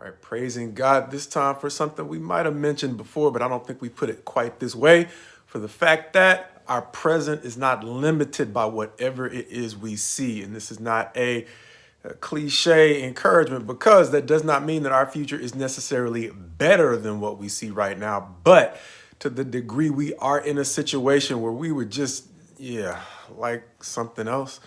right, praising God this time for something we might have mentioned before, but I don't think we put it quite this way. For the fact that our present is not limited by whatever it is we see. And this is not a cliche encouragement, because that does not mean that our future is necessarily better than what we see right now. But to the degree we are in a situation where we would just, like something else,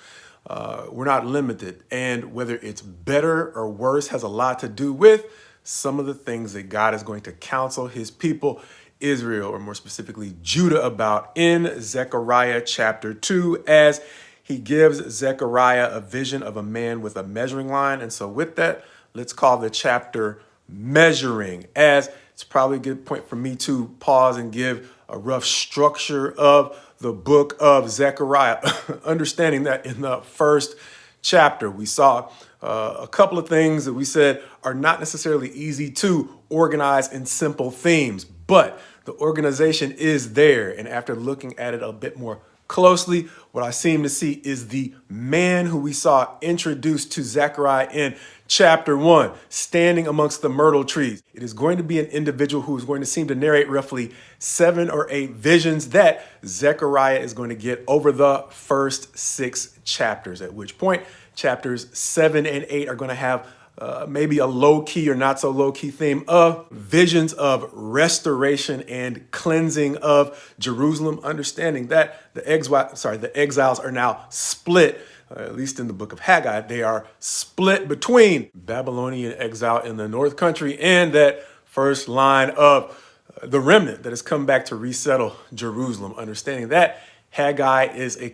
we're not limited. And whether it's better or worse has a lot to do with some of the things that God is going to counsel his people, Israel, or more specifically Judah, about in Zechariah chapter 2, as he gives Zechariah a vision of a man with a measuring line. And so with that, let's call the chapter Measuring, as it's probably a good point for me to pause and give a rough structure of the book of Zechariah, understanding that in the first chapter, we saw a couple of things that we said are not necessarily easy to organize in simple themes, but the organization is there. And after looking at it a bit more closely, what I seem to see is the man who we saw introduced to Zechariah in chapter 1, standing amongst the myrtle trees. It is going to be an individual who is going to seem to narrate roughly 7 or 8 visions that Zechariah is going to get over the first 6 chapters, at which point chapters 7 and 8 are going to have maybe a low-key or not so low-key theme of visions of restoration and cleansing of Jerusalem, understanding that the exiles are now split, at least in the book of Haggai. They are split between Babylonian exile in the north country and that first line of the remnant that has come back to resettle Jerusalem, understanding that Haggai is a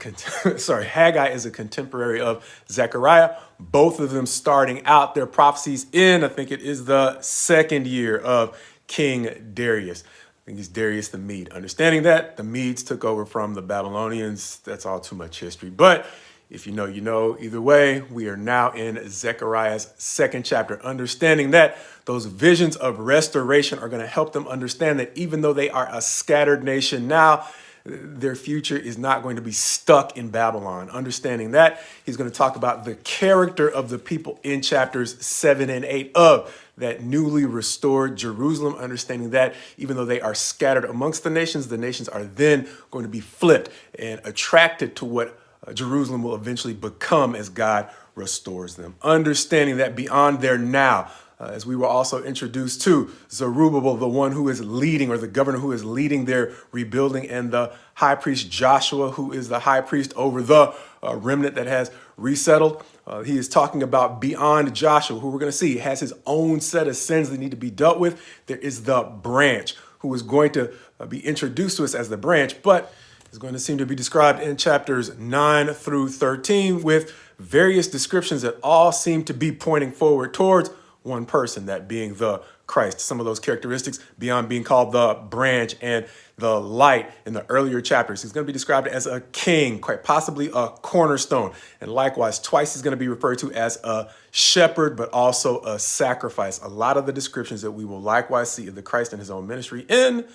contemporary of Zechariah, both of them starting out their prophecies in, I think it is the 2nd year of King Darius. I think he's Darius the Mede. Understanding that the Medes took over from the Babylonians, that's all too much history. But if you know, you know. Either way, we are now in Zechariah's 2nd chapter, understanding that those visions of restoration are going to help them understand that even though they are a scattered nation now, their future is not going to be stuck in Babylon. Understanding that, he's going to talk about the character of the people in chapters 7 and 8 of that newly restored Jerusalem, understanding that even though they are scattered amongst the nations are then going to be flipped and attracted to what Jerusalem will eventually become as God restores them. Understanding that beyond their now, as we were also introduced to Zerubbabel, the one who is leading, or the governor who is leading their rebuilding, and the high priest Joshua, who is the high priest over the remnant that has resettled. He is talking about beyond Joshua, who we're going to see has his own set of sins that need to be dealt with. There is the branch, who is going to be introduced to us as the branch, but is going to seem to be described in chapters 9 through 13 with various descriptions that all seem to be pointing forward towards one person, that being the Christ. Some of those characteristics beyond being called the branch and the light in the earlier chapters. He's going to be described as a king, quite possibly a cornerstone. And likewise, twice he's going to be referred to as a shepherd, but also a sacrifice. A lot of the descriptions that we will likewise see of the Christ in his own ministry in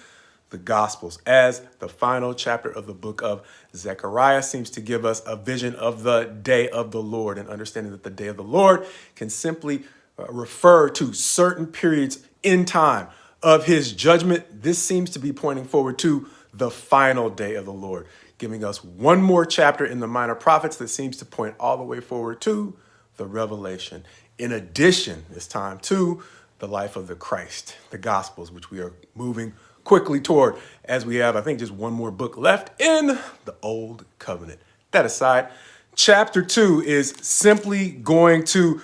the Gospels, as the final chapter of the book of Zechariah seems to give us a vision of the day of the Lord, and understanding that the day of the Lord can simply refer to certain periods in time of his judgment. This seems to be pointing forward to the final day of the Lord, giving us one more chapter in the minor prophets that seems to point all the way forward to the revelation. In addition, this time to the life of the Christ, the Gospels, which we are moving quickly toward, as we have, I think, just one more book left in the Old Covenant. That aside, chapter 2 is simply going to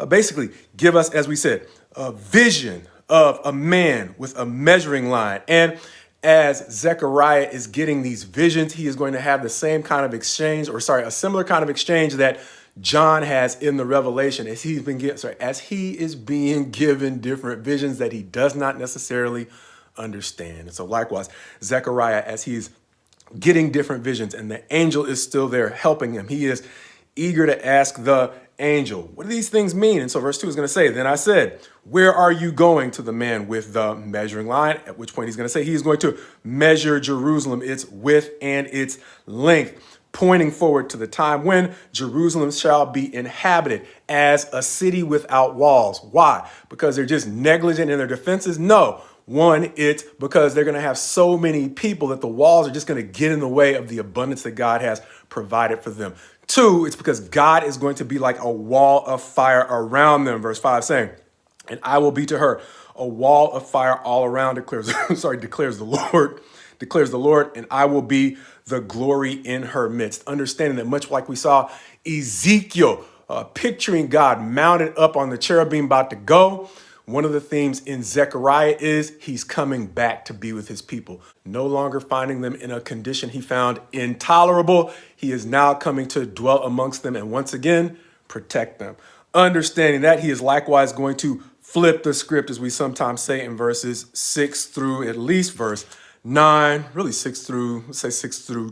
basically give us, as we said, a vision of a man with a measuring line. And as Zechariah is getting these visions, he is going to have the same kind of exchange, a similar kind of exchange that John has in the Revelation, as he is being given different visions that he does not necessarily understand. And so likewise, Zechariah, as he's getting different visions and the angel is still there helping him, he is eager to ask the angel, what do these things mean? And so verse 2 is going to say, then I said, where are you going, to the man with the measuring line? At which point he's going to say he is going to measure Jerusalem, its width and its length. pointing forward to the time when Jerusalem shall be inhabited as a city without walls. Why? Because they're just negligent in their defenses? No. One, it's because they're going to have so many people that the walls are just going to get in the way of the abundance that God has provided for them. Two, it's because God is going to be like a wall of fire around them. Verse 5 saying, and I will be to her a wall of fire all around, declares the Lord, and I will be the glory in her midst. Understanding that much like we saw Ezekiel picturing God mounted up on the cherubim about to go, one of the themes in Zechariah is he's coming back to be with his people, no longer finding them in a condition he found intolerable. He is now coming to dwell amongst them and once again protect them. Understanding that he is likewise going to flip the script, as we sometimes say, in verses 6 through at least verse 9, really 6 through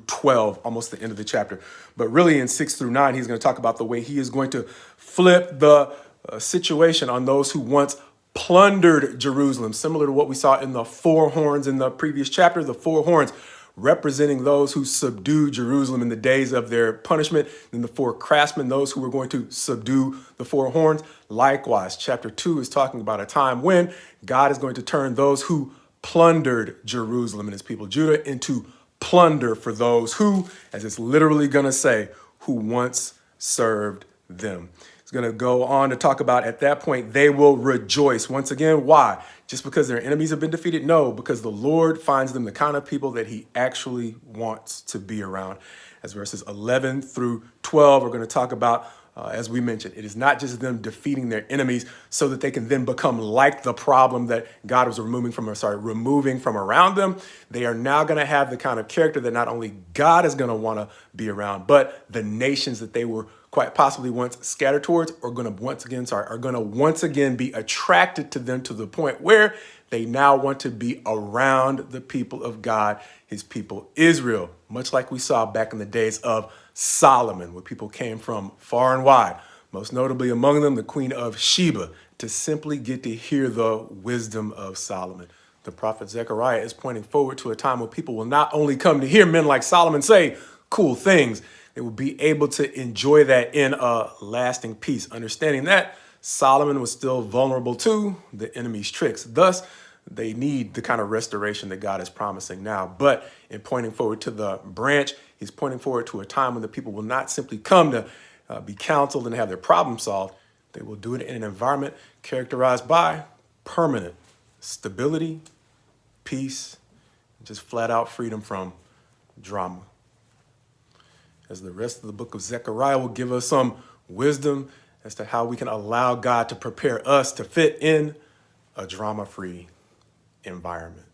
12, almost the end of the chapter. But really in 6 through 9, he's going to talk about the way he is going to flip the situation on those who once plundered Jerusalem, similar to what we saw in the four horns in the previous chapter, the four horns representing those who subdued Jerusalem in the days of their punishment, and the four craftsmen, those who were going to subdue the four horns. Likewise, chapter 2 is talking about a time when God is going to turn those who plundered Jerusalem and his people Judah into plunder for those who, as it's literally going to say, who once served them. It's going to go on to talk about at that point, they will rejoice. Once again, why? Just because their enemies have been defeated? No, because the Lord finds them the kind of people that he actually wants to be around. As verses 11 through 12 are going to talk about, as we mentioned, it is not just them defeating their enemies so that they can then become like the problem that God was removing from around them. They are now going to have the kind of character that not only God is going to want to be around, but the nations that they were quite possibly once scattered towards are going to once again be attracted to them to the point where they now want to be around the people of God, his people Israel, much like we saw back in the days of Solomon, where people came from far and wide, most notably among them the Queen of Sheba, to simply get to hear the wisdom of Solomon. The prophet Zechariah is pointing forward to a time when people will not only come to hear men like Solomon say cool things, they will be able to enjoy that in a lasting peace, understanding that Solomon was still vulnerable to the enemy's tricks. Thus, they need the kind of restoration that God is promising now. But in pointing forward to the branch, he's pointing forward to a time when the people will not simply come to be counseled and have their problem solved. They will do it in an environment characterized by permanent stability, peace, and just flat out freedom from drama. As the rest of the book of Zechariah will give us some wisdom as to how we can allow God to prepare us to fit in a drama-free environment.